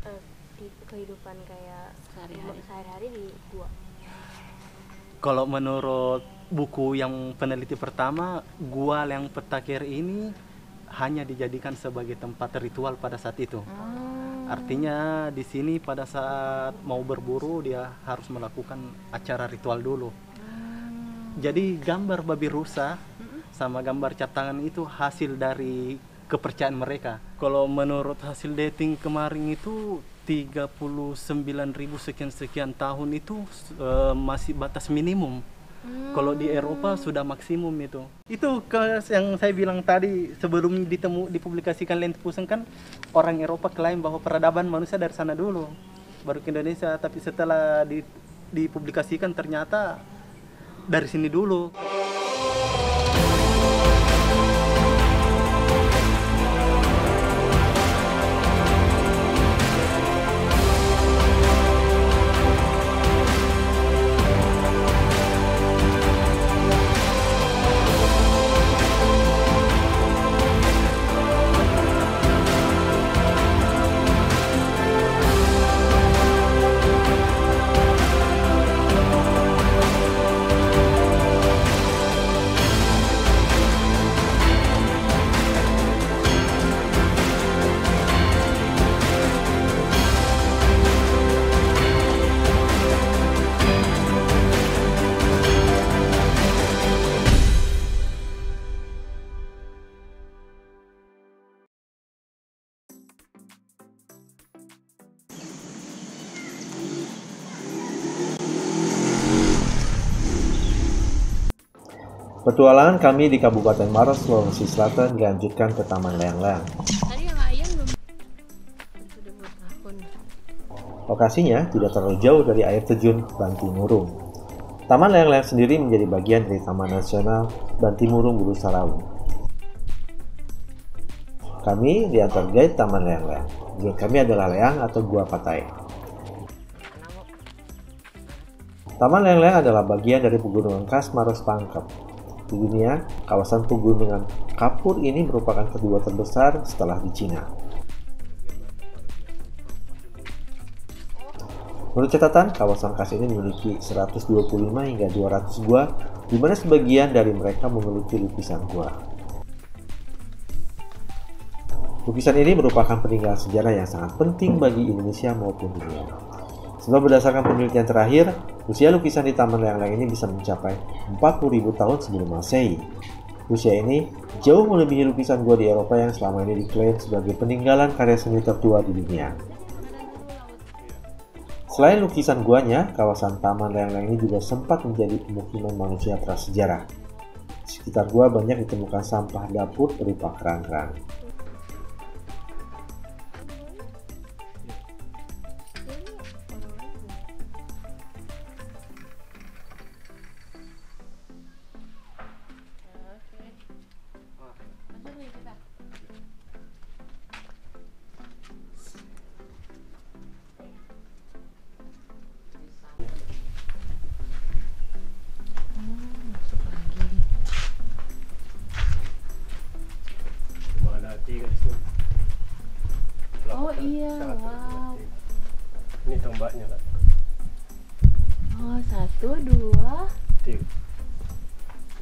eh, di kehidupan kayak Sehari-hari. sehari-hari di gua. Kalau menurut buku yang peneliti pertama, gua yang Petakir ini hanya dijadikan sebagai tempat ritual pada saat itu. Artinya di sini pada saat mau berburu dia harus melakukan acara ritual dulu. Jadi gambar babi rusa sama gambar cap tangan itu hasil dari kepercayaan mereka. Kalau menurut hasil dating kemarin itu 39.000 sekian tahun itu masih batas minimum. Kalau di Eropa sudah maksimum itu. Itu yang saya bilang tadi sebelum dipublikasikan Lent Pusing kan orang Eropa klaim bahwa peradaban manusia dari sana dulu baru ke Indonesia, tapi setelah dipublikasikan ternyata dari sini dulu. Petualangan kami di Kabupaten Maros, Sulawesi Selatan dilanjutkan ke Taman Layang-Layang. Tadi yang ayam belum sudah buat akun. Lokasinya tidak terlalu jauh dari air terjun Bantimurung. Taman Layang-Layang sendiri menjadi bagian dari Taman Nasional Bantimurung Bulu Saraung. Kami diantar guide Taman Layang-Layang. Guide kami adalah Layang atau Gua Patai. Taman Layang-Layang adalah bagian dari pegunungan khas Maros Pangkep. Di dunia, kawasan pegunungan kapur ini merupakan kedua terbesar setelah di Cina. Menurut catatan, kawasan khas ini memiliki 125 hingga 200 gua, di mana sebagian dari mereka memiliki lukisan gua. Lukisan ini merupakan peninggalan sejarah yang sangat penting bagi Indonesia maupun dunia. Sebab berdasarkan penelitian terakhir, usia lukisan di Taman Layang-Layang ini bisa mencapai 40.000 tahun sebelum Masehi. Usia ini jauh melebihi lukisan gua di Eropa yang selama ini diklaim sebagai peninggalan karya seni tertua di dunia. Selain lukisan guanya, kawasan Taman Layang-Layang ini juga sempat menjadi pemukiman manusia prasejarah. Di sekitar gua banyak ditemukan sampah dapur berupa kerang-kerang. Oh iya, wow. Ini tombaknya lah. Oh, 1, 2. Tiga.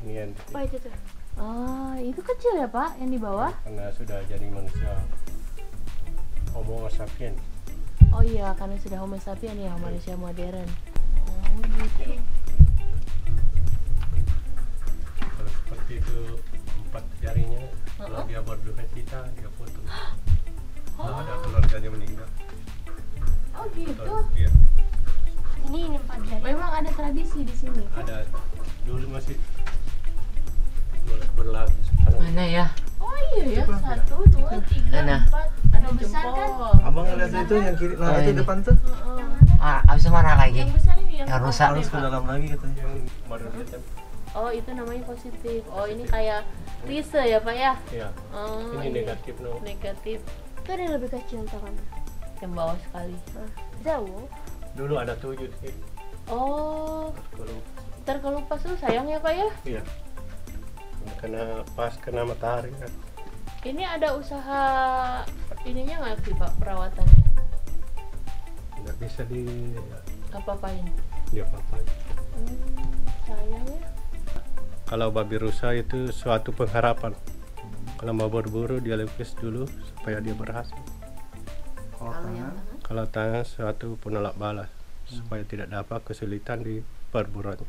Ini yang Oh itu tuh. Oh, itu kecil ya Pak, yang di bawah? karena sudah jadi manusia Homo sapiens. Oh iya, karena sudah Homo sapien ya, manusia modern. Oh gitu. Kalau seperti itu 4 jarinya, kalau dia berduka cita dia potong. Kalau ada keluarganya meninggal. Oh gitu. Iya. Ini 4 jari. Memang ada tradisi di sini. Ada dulu masih berlaku sekarang. Mana ya? Oh iya ya, 1, 2, 3, Mana? 4. Ada besar kan? Abang lihat itu yang kiri, nah, itu depan tuh. Abis itu mana lagi? Yang besar ini yang Yang rusak. Harus ke dalam lagi katanya. Yang baru lihat. Oh itu namanya positif. Oh ini kayak rise ya Pak ya? Iya. Oh, Ini negatif no. Negatif. Itu ada yang lebih kecil tangannya. Yang bawah sekali. Jauh. Dulu ada 7 di sini. Oh, Kalau ntar kelupas tuh sayang ya Pak ya? iya. Kena pas kena matahari kan. Ini ada usaha ininya nggak sih Pak perawatannya? nggak bisa Apa-apain? dia apa. Sayang ya. Kalau babi rusa itu suatu pengharapan. Kalau mau berburu dia lukis dulu supaya dia berhasil. Kalau yang tangan? Kalau tangan suatu penolak balas supaya tidak dapat kesulitan di perburuannya.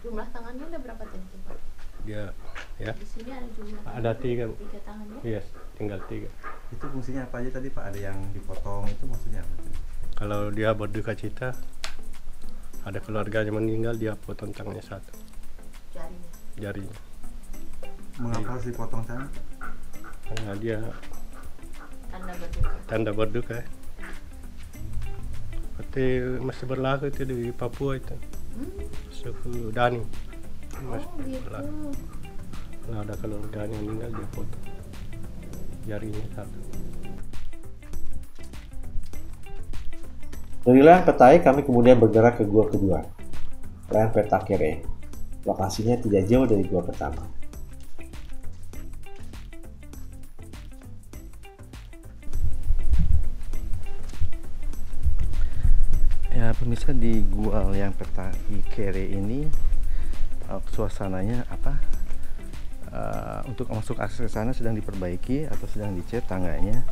Jumlah tangannya ada berapa cm, Pak? Dia ya Di sini ada jumlah ada tangan, 3. tiga tangan ya? Yes, tinggal 3. Itu fungsinya apa aja tadi Pak? Ada yang dipotong, itu maksudnya apa? Kalau dia berduka cita, ada keluarganya meninggal, dia potong tangannya 1, Jarinya. jarinya. Mengapa harus dipotong tangan? Karena dia Tanda berduka. tanda berduka. Seperti masih berlaku itu di Papua itu, suku Dani. Masih gitu. berlaku. Kalau ada keluarganya meninggal, dia potong jarinya 1. Dari lereng Petai kami kemudian bergerak ke gua kedua, lereng Petakere. Lokasinya tidak jauh dari gua pertama. Ya pemirsa, di gua yang Petakere ini suasananya apa? Untuk masuk akses ke sana sedang diperbaiki atau sedang dicat tangganya.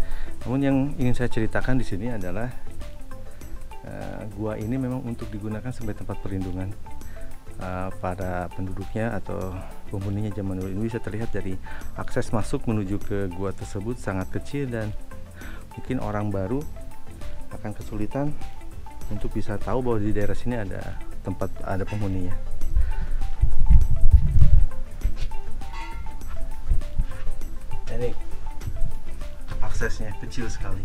Namun yang ingin saya ceritakan di sini adalah gua ini memang untuk digunakan sebagai tempat perlindungan para penduduknya atau penghuninya zaman dulu. Ini bisa terlihat dari akses masuk menuju ke gua tersebut sangat kecil dan mungkin orang baru akan kesulitan untuk bisa tahu bahwa di daerah sini ada tempat, ada penghuninya. Ini aksesnya kecil sekali.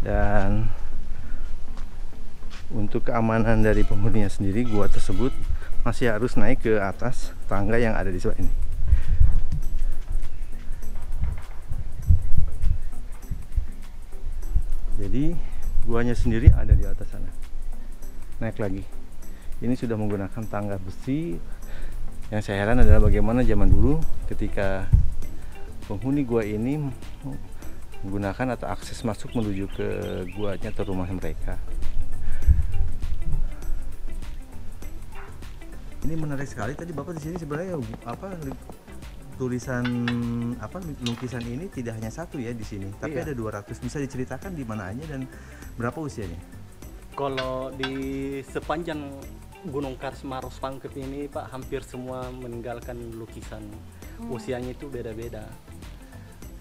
Dan untuk keamanan dari penghuninya sendiri, gua tersebut masih harus naik ke atas tangga yang ada di sebelah ini. Jadi guanya sendiri ada di atas sana. Naik lagi. Ini sudah menggunakan tangga besi. Yang saya heran adalah bagaimana zaman dulu ketika penghuni gua ini menggunakan atau akses masuk menuju ke guanya atau rumah mereka. Ini menarik sekali. Tadi Bapak di sini sebenarnya apa tulisan apa lukisan ini tidak hanya satu ya di sini, tapi Iya. ada 200. Bisa diceritakan di mana aja dan berapa usianya? Kalau di sepanjang Gunung Kars Maros Pangkep ini Pak, hampir semua meninggalkan lukisan. Usianya itu beda-beda.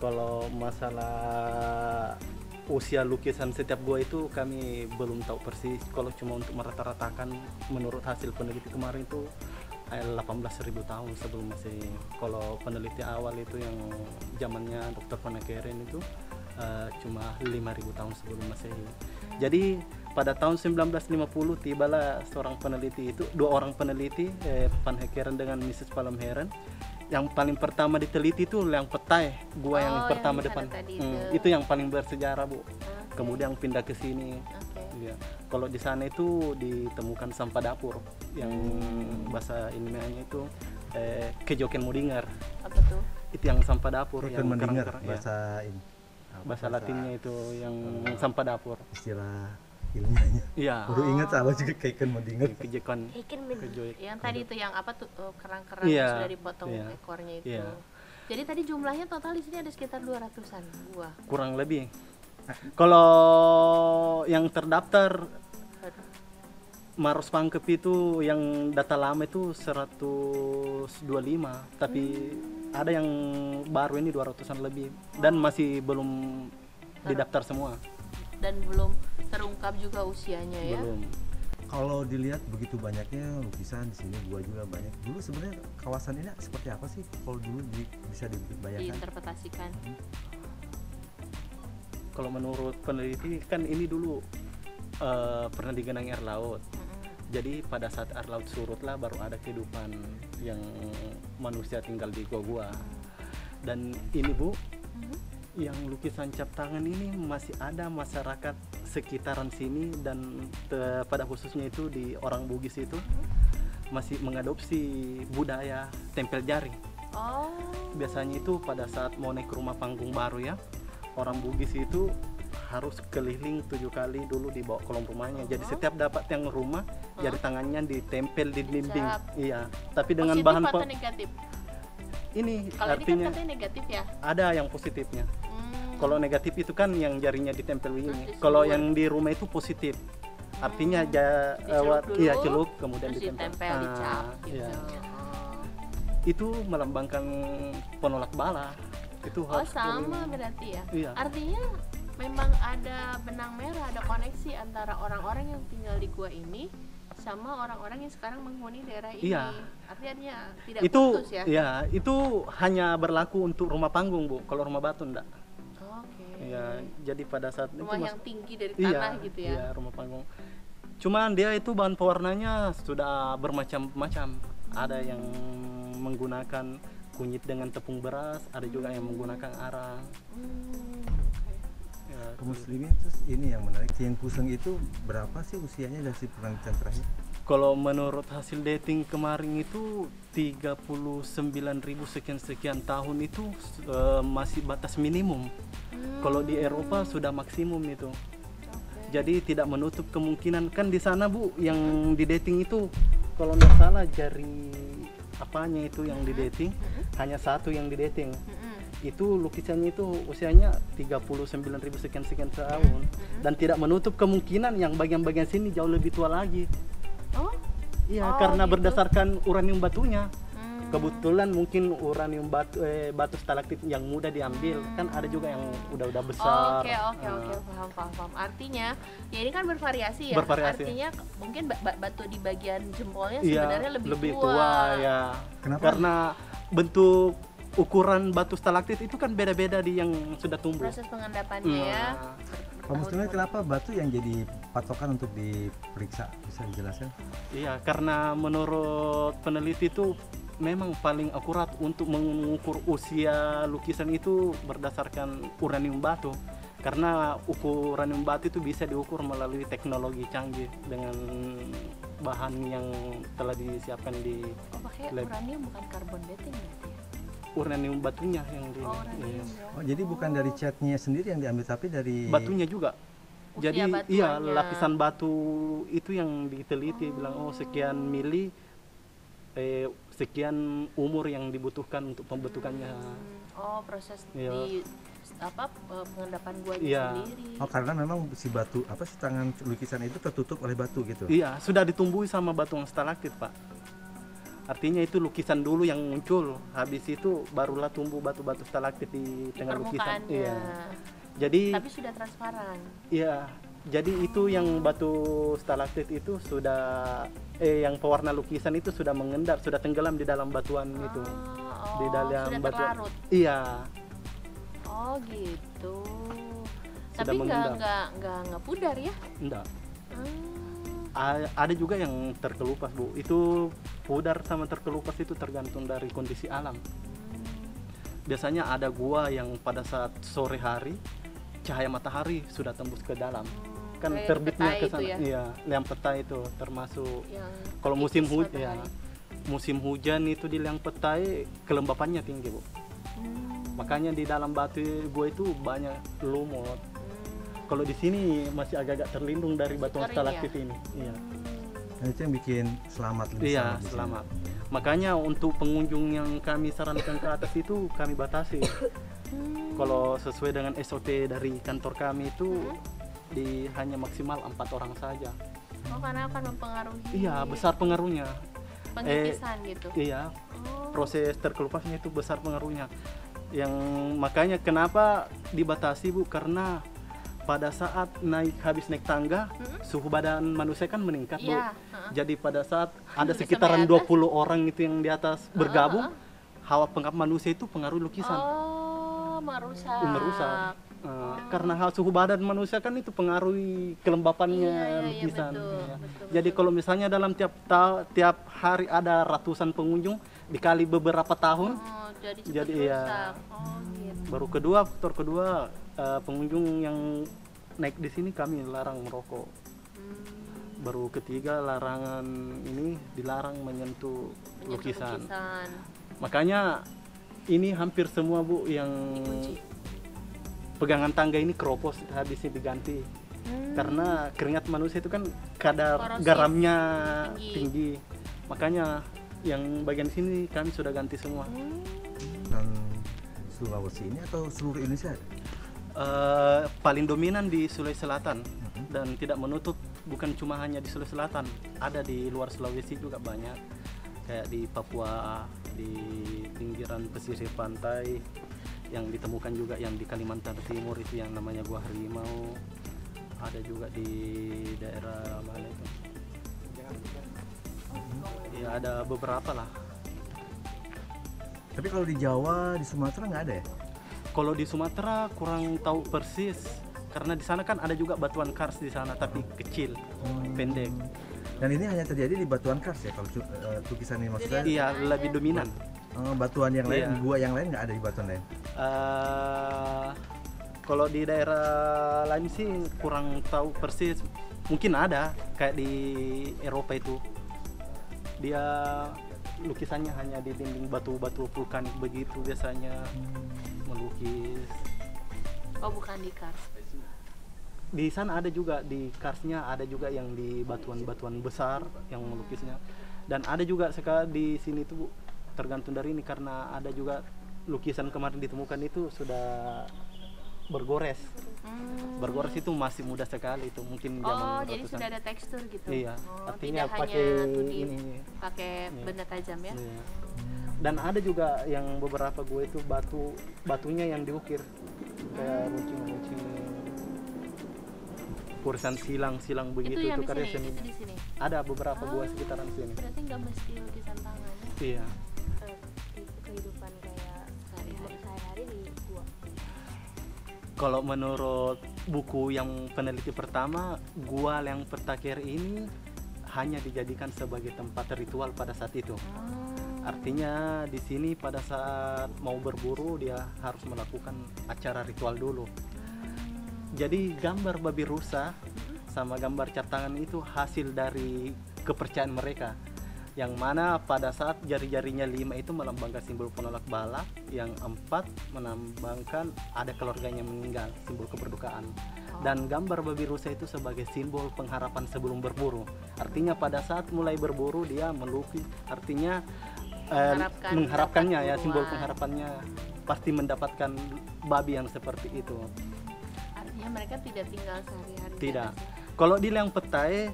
Kalau masalah usia lukisan setiap gua itu kami belum tahu persis. Kalau cuma untuk merata-ratakan menurut hasil peneliti kemarin itu 18.000 tahun sebelum Masehi. Kalau peneliti awal itu yang zamannya Dr. Panakeren itu cuma 5.000 tahun sebelum Masehi. Jadi pada tahun 1950 tibalah seorang peneliti itu, 2 orang peneliti, Panakeren dengan Mrs. Palmheeren. Yang paling pertama diteliti itu yang Petai, gua yang yang pertama di sana depan. tadi Itu yang paling bersejarah, Bu. Kemudian pindah ke sini. Oke. Iya. Kalau di sana itu ditemukan sampah dapur yang bahasa Indonesianya itu kejoken mudingar. Apa tuh? Itu yang sampah dapur yang mendengar kerang-kerang, ya. bahasa ini. Bahasa Latinnya itu yang sampah dapur. Istilah ilmiahnya. Iya. Baru ingat sama juga kayak mendengar. Kejoken. Ikan Yang tadi itu yang apa tuh kerang-kerang Iya, yang sudah dipotong iya. ekornya itu. Iya. Jadi tadi jumlahnya total di sini ada sekitar 200-an buah. Kurang lebih. Kalau yang terdaftar Maros Pangkep itu yang data lama itu 125, tapi ada yang baru ini 200-an lebih dan masih belum didaftar semua. Dan belum terungkap juga usianya ya. Belum. Kalau dilihat begitu banyaknya lukisan di sini, gua juga banyak. Dulu sebenarnya kawasan ini seperti apa sih? Kalau dulu bisa dibayangkan. Diinterpretasikan. Kalau menurut peneliti kan ini dulu pernah digenangi air laut. Jadi pada saat air laut surut lah baru ada kehidupan yang manusia tinggal di gua-gua. Dan ini Bu, yang lukisan cap tangan ini masih ada masyarakat sekitaran sini dan pada khususnya itu di orang Bugis itu masih mengadopsi budaya tempel jari. Oh. Biasanya itu pada saat mau naik ke rumah panggung baru ya, orang Bugis itu harus keliling 7 kali dulu di bawah kolom rumahnya. Jadi setiap dapat yang rumah, jari tangannya ditempel di dinding. Iya, tapi dengan Positif bahan atau negatif? ini Kalau ini kan artinya katanya negatif ya. ada yang positifnya. Kalau negatif itu kan yang jarinya ditempel ini. Terus Kalau diseluruh. yang di rumah itu positif. Artinya Dicelup dulu, iya celup kemudian terus ditempel. ditempel, dicap gitu. Iya. Itu melambangkan penolak bala. Itu Oh harus sama berarti ya. Iya. Artinya memang ada benang merah, ada koneksi antara orang-orang yang tinggal di gua ini sama orang-orang yang sekarang menghuni daerah ini. Iya. Artinya tidak itu putus ya. ya itu hanya berlaku untuk rumah panggung Bu. Kalau rumah batu enggak. Oke. Ya, jadi pada saat Rumah itu yang tinggi dari iya, tanah gitu ya. Iya, rumah panggung. Cuman dia itu bahan pewarnanya sudah bermacam-macam. Ada yang menggunakan kunyit dengan tepung beras, ada juga yang menggunakan arang. Ya, Muslimin terus ini yang menarik, Tien Puseng itu berapa sih usianya dari si penelitian terakhir? kalau menurut hasil dating kemarin itu 39.000 sekian tahun itu masih batas minimum. Kalau di Eropa sudah maksimum itu. Jadi tidak menutup kemungkinan kan di sana Bu yang di dating itu kalau nggak salah jari apanya itu yang di dating hanya satu yang di dating. Itu lukisannya itu usianya 39.000 sekian tahun dan tidak menutup kemungkinan yang bagian-bagian sini jauh lebih tua lagi. Oh, Iya, Oh, karena gitu. berdasarkan uranium batunya. Kebetulan mungkin uranium batu stalaktit yang mudah diambil, kan ada juga yang udah besar. Oke, paham. Artinya, ya ini kan bervariasi ya. Bervariasi. Artinya mungkin batu di bagian jempolnya Iya, sebenarnya lebih tua ya. Kenapa? Karena bentuk ukuran batu stalaktit itu kan beda-beda di yang sudah tumbuh. Proses pengendapannya ya. Pak Muslimin, kenapa batu yang jadi patokan untuk diperiksa? Bisa dijelaskan? Iya, karena menurut peneliti itu memang paling akurat untuk mengukur usia lukisan itu berdasarkan uranium batu. Karena uranium batu itu bisa diukur melalui teknologi canggih dengan bahan yang telah disiapkan di Oh, pakai lab. uranium bukan karbon dating berarti ya? Uranium batunya yang di Uranium iya. ya. Oh, jadi bukan dari catnya sendiri yang diambil, tapi dari Batunya juga. Usia Jadi batuannya. iya lapisan batu itu yang diteliti bilang sekian mili sekian umur yang dibutuhkan untuk pembentukannya. Oh, proses Iya. di pengendapan guanya Iya. sendiri. Oh, karena memang si batu si tangan lukisan itu tertutup oleh batu gitu. Iya, sudah ditumbuhi sama batu stalaktit, Pak. Artinya itu lukisan dulu yang muncul, habis itu barulah tumbuh batu-batu stalaktit di tengah lukisan. Permukaannya. Iya. Jadi Tapi sudah transparan. iya, jadi itu yang batu stalaktit itu sudah yang pewarna lukisan itu sudah mengendap, sudah tenggelam di dalam batuan itu. Di dalam sudah batuan. terlarut. Iya. Oh, gitu. Sudah Tapi mengendap. nggak pudar ya? Enggak. Hmm. Ada juga yang terkelupas Bu, itu pudar sama terkelupas itu tergantung dari kondisi alam. Biasanya ada gua yang pada saat sore hari cahaya matahari sudah tembus ke dalam, kan Kayak terbitnya petai ke itu sana. ya? Iya, liang petai itu termasuk. Yang Kalau musim tipis hujan, ya, matahari. musim hujan itu di liang petai kelembapannya tinggi Bu. Makanya di dalam batu gua itu banyak lumut. Kalau di sini masih agak-agak terlindung dari batuan Kering stalaktit ya? ini. Iya. Nah, itu yang bikin selamat lebih Iya, di sini. selamat. Makanya untuk pengunjung yang kami sarankan ke atas itu kami batasi. Kalau sesuai dengan SOP dari kantor kami itu hanya maksimal 4 orang saja. Oh, karena akan mempengaruhi. Iya, besar pengaruhnya. Pengipisan gitu. Iya, Oh, proses terkelupasnya itu besar pengaruhnya. Yang makanya kenapa dibatasi Bu, karena pada saat habis naik tangga, suhu badan manusia kan meningkat Bu. Iya, Jadi pada saat ada Bisa sekitaran sampai atas. 20 orang itu yang di atas bergabung, hawa pengap manusia itu pengaruh lukisan. Oh, merusak. Merusak. Karena suhu badan manusia kan itu pengaruhi kelembapannya Iya, lukisan. betul, Iya. betul, Jadi kalau misalnya dalam tiap hari ada ratusan pengunjung dikali beberapa tahun, Jadi cepat Jadi, rusak. iya. Oh gitu. Baru faktor kedua, pengunjung yang naik di sini kami larang merokok. Baru ketiga, larangan ini dilarang menyentuh lukisan. Makanya ini hampir semua Bu yang Dikunci. pegangan tangga ini keropos habisnya diganti. Karena keringat manusia itu kan kadar Korosif. garamnya Tinggi. tinggi. Makanya yang bagian sini kami sudah ganti semua. Dan Sulawesi ini atau seluruh Indonesia? Paling dominan di Sulawesi Selatan dan tidak menutup, bukan cuma hanya di Sulawesi Selatan, ada di luar Sulawesi juga banyak, kayak di Papua, di pinggiran pesisir pantai, yang ditemukan juga yang di Kalimantan Timur itu yang namanya Gua Harimau, ada juga di daerah mana itu, ya ada beberapa lah. Tapi kalau di Jawa, di Sumatera nggak ada ya? Kalau di Sumatera kurang tahu persis, karena di sana kan ada juga batuan kars di sana tapi kecil, pendek. Dan ini hanya terjadi di batuan kars ya kalau lukisan ini maksudnya? Iya, lebih dominan. Batuan yang lain, Iya. di gua yang lain nggak ada di batuan lain? Kalau di daerah lain sih kurang tahu persis. Mungkin ada kayak di Eropa itu. Dia lukisannya hanya di dinding batu-batu vulkanik begitu biasanya melukis. Oh bukan di Kars. Di sana ada juga, di karsnya ada juga yang di batuan-batuan besar yang melukisnya. Dan ada juga sekarang di sini tuh Bu, tergantung dari ini karena ada juga lukisan kemarin ditemukan itu sudah bergores. Bergores itu masih muda sekali itu, mungkin zaman Oh jadi ratusan. sudah ada tekstur gitu. Iya, Oh, artinya tidak pakai hanya tuh ini. pakai Iya. benda tajam ya. Iya. Dan ada juga yang beberapa gue itu batunya yang diukir kayak runcing-runcing kurisan silang begitu Itu yang di karya sini, seni. itu di sini. Ada beberapa gua sekitaran sini. Berarti nggak mesti lukisan tangan ya? Iya. Kehidupan kayak sehari-hari di gua. Kalau menurut buku yang peneliti pertama, gua yang Petakir ini hanya dijadikan sebagai tempat ritual pada saat itu. Artinya di sini pada saat mau berburu dia harus melakukan acara ritual dulu. Jadi gambar babi rusa sama gambar cat tangan itu hasil dari kepercayaan mereka, yang mana pada saat jari-jarinya 5 itu melambangkan simbol penolak bala, yang 4 melambangkan ada keluarganya meninggal, simbol keberdukaan. Dan gambar babi rusa itu sebagai simbol pengharapan sebelum berburu. Artinya pada saat mulai berburu dia melukis, artinya mengharapkannya ya, simbol pengharapannya pasti mendapatkan babi yang seperti itu. Artinya mereka tidak tinggal sehari-hari. Tidak. Kalau di Liang Petai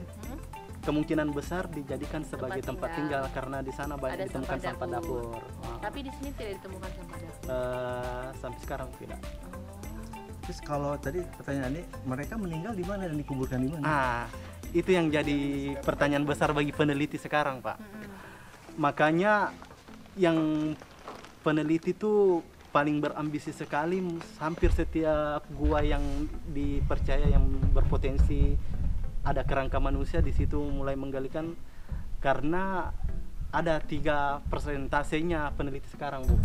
kemungkinan besar dijadikan sebagai tempat tinggal karena di sana banyak Ada ditemukan sampah dapur. Tapi di sini tidak ditemukan sampah dapur. Sampai sekarang tidak. Terus kalau tadi pertanyaan ini, mereka meninggal di mana dan dikuburkan di mana? Itu yang jadi pertanyaan besar bagi peneliti sekarang, Pak. Makanya yang peneliti itu paling berambisi sekali, hampir setiap gua yang dipercaya yang berpotensi ada kerangka manusia di situ mulai menggalikan, karena ada 3 persentasenya peneliti sekarang Bu.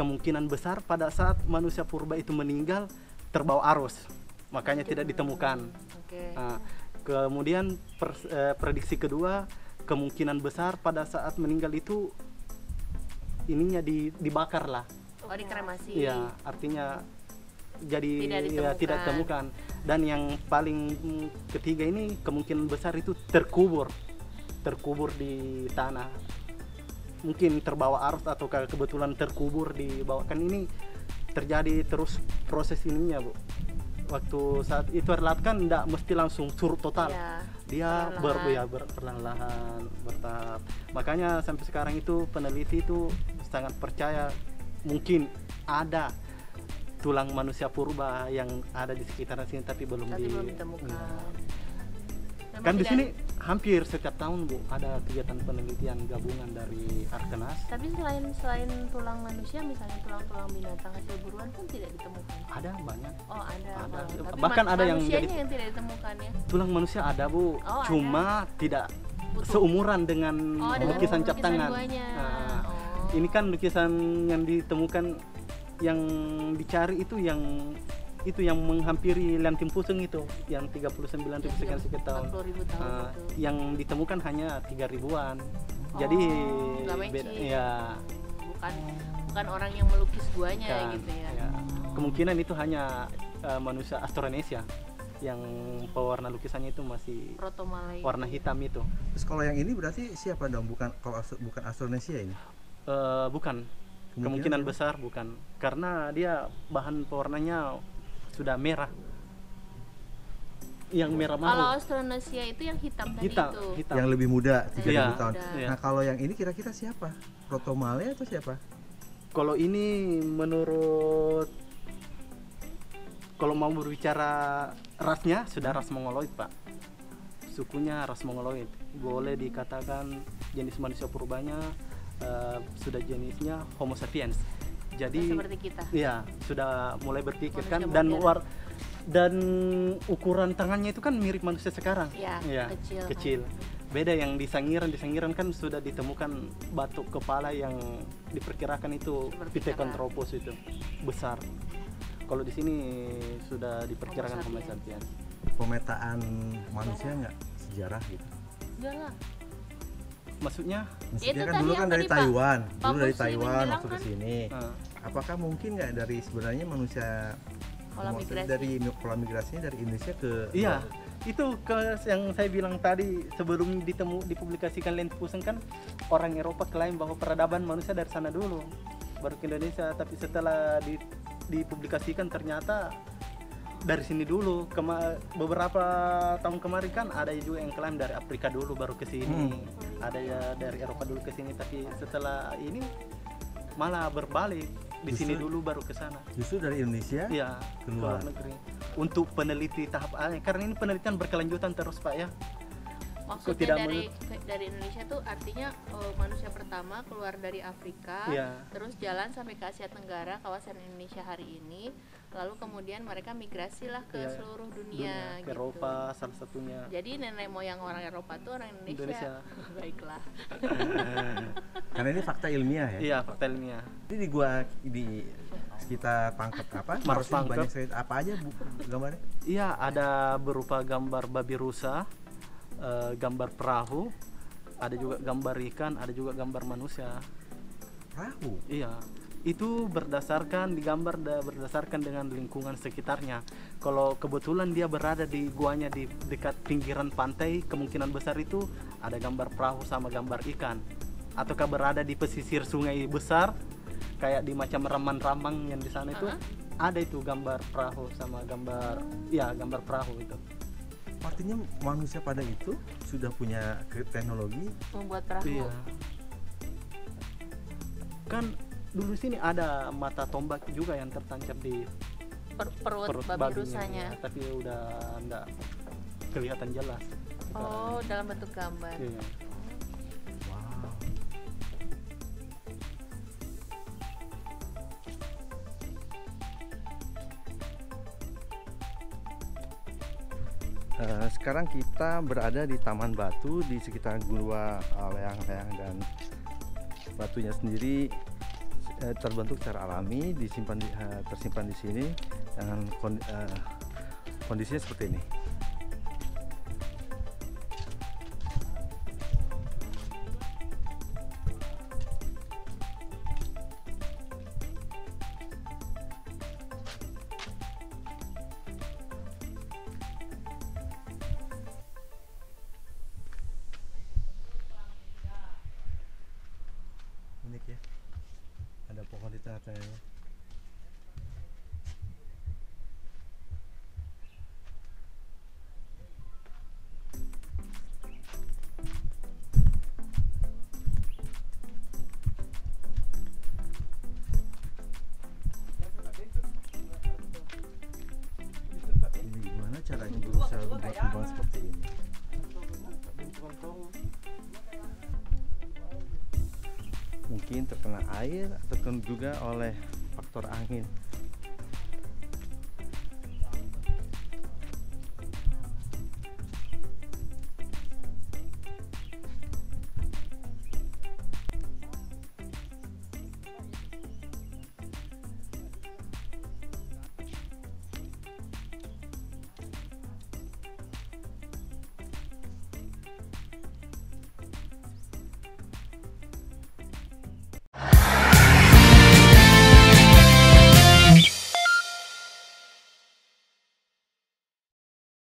Kemungkinan besar pada saat manusia purba itu meninggal terbawa arus, makanya tidak ditemukan. Kemudian prediksi kedua, kemungkinan besar pada saat meninggal itu ininya dibakar lah. Oh dikremasi. Iya, artinya jadi tidak ditemukan. Dan yang paling ketiga ini kemungkinan besar itu terkubur di tanah. Mungkin terbawa arus atau kebetulan terkubur dibawakan, ini terjadi terus proses ininya Bu. Waktu saat itu relat kan tidak mesti langsung surut total. Dia perlahan-lahan bertahap. Makanya sampai sekarang itu peneliti itu sangat percaya mungkin ada tulang manusia purba yang ada di sekitar sini tapi belum ditemukan. Kan di sini hampir setiap tahun Bu ada kegiatan penelitian gabungan dari Arkenas. Tapi selain tulang manusia, misalnya tulang-tulang binatang hasil buruan pun tidak ditemukan. Ada banyak. Oh ada. Tapi Bahkan ada yang manusianya yang tidak ditemukan ya. Tulang manusia ada Bu, cuma tidak Utuh. seumuran dengan lukisan cap tangan. Guanya. Ini kan lukisan yang ditemukan, yang dicari itu yang menghampiri Liantin Puseng itu, yang 39.000 sekian tahun. 40.000 tahun itu. Yang ditemukan hanya 3.000-an. Jadi nggak matching. beda, ya. Bukan orang yang melukis guanya Kan, gitu ya. ya. Kemungkinan itu hanya manusia Austronesia yang pewarna lukisannya itu masih Proto-Malay. warna hitam itu. Terus kalau yang ini berarti siapa dong? Bukan bukan Austronesia ini? Bukan. Kemungkinan besar bukan, karena dia bahan pewarnanya sudah merah. Yang merah Kalau maru. Austronesia itu yang hitam tadi Hitam, itu. hitam. Yang lebih muda, 3.000 Iya, tahun. iya. Nah, kalau yang ini kira-kira siapa? Proto-Malay atau siapa? Kalau ini menurut, kalau mau berbicara rasnya sudah ras Mongoloid, Pak. Sukunya ras Mongoloid. Boleh dikatakan jenis manusia purbanya sudah jenisnya Homo sapiens. Jadi Seperti kita. iya, sudah mulai berpikir Manusia kan, dan modern. dan ukuran tangannya itu kan mirip manusia sekarang. Ya, Iya, kecil. kecil. Beda yang di Sangiran kan sudah ditemukan batu kepala yang diperkirakan itu Seperti Pithecanthropus itu besar. Kalau di sini sudah diperkirakan Homo Homo sapiens. sapiens. Pemetaan manusia nggak sejarah gitu? Enggak lah. Maksudnya Maksudnya Itu kan tadi dulu yang kan dari tadi, Pak. Taiwan, Pak dulu dari Muslim Taiwan bilang masuk ke kan. sini. eh, Apakah mungkin nggak dari sebenarnya manusia Pola migrasi. dari pola migrasinya dari Indonesia ke iya, itu yang saya bilang tadi sebelum dipublikasikan Liantin Puseng kan, orang Eropa klaim bahwa peradaban manusia dari sana dulu baru ke Indonesia, tapi setelah dipublikasikan ternyata dari sini dulu. Beberapa tahun kemarin kan ada juga yang klaim dari Afrika dulu baru ke sini, ada ya dari Eropa dulu ke sini, tapi setelah ini malah berbalik, di sini Justru- dulu baru ke sana. justru dari Indonesia Ya, ke Keluar. luar negeri. Untuk peneliti tahap akhir, karena ini penelitian berkelanjutan terus, Pak ya. Maksudnya tidak dari Indonesia tuh artinya manusia pertama keluar dari Afrika, Iya. terus jalan sampai ke Asia Tenggara, kawasan Indonesia hari ini, lalu kemudian mereka migrasilah ke Iya, seluruh dunia, ke gitu. Eropa salah satunya. Jadi nenek moyang orang Eropa tuh orang Indonesia. Indonesia. Baiklah. karena ini fakta ilmiah ya. Iya, fakta ilmiah. Ini di gua di kita tangkap apa? Mars Masih Pangkep. banyak sekali. Apa aja gambarnya? Iya, ada berupa gambar babi rusa, gambar perahu, ada juga gambar ikan, ada juga gambar manusia. Perahu. Iya, itu digambar berdasarkan dengan lingkungan sekitarnya. Kalau kebetulan dia berada di guanya di dekat pinggiran pantai, kemungkinan besar itu ada gambar perahu sama gambar ikan. Ataukah berada di pesisir sungai besar, kayak di macam Ramang-Ramang yang di sana itu, ada itu gambar perahu sama gambar perahu itu. Artinya manusia pada itu sudah punya teknologi. Membuat perahu. Iya. Kan dulu sini ada mata tombak juga yang tertancap di Perut babi babinya, rusanya. ya, tapi udah enggak kelihatan jelas. Oh, dalam bentuk gambar. Iya. Wow. Sekarang kita berada di Taman Batu di sekitar Gua Leang-Leang, dan batunya sendiri terbentuk secara alami, tersimpan di sini dengan kondisinya seperti ini. Unik ya, ada pohon di tengah-tengahnya. Ini gimana caranya berusaha berkembang seperti ini? Mungkin terkena air ataupun juga oleh faktor angin.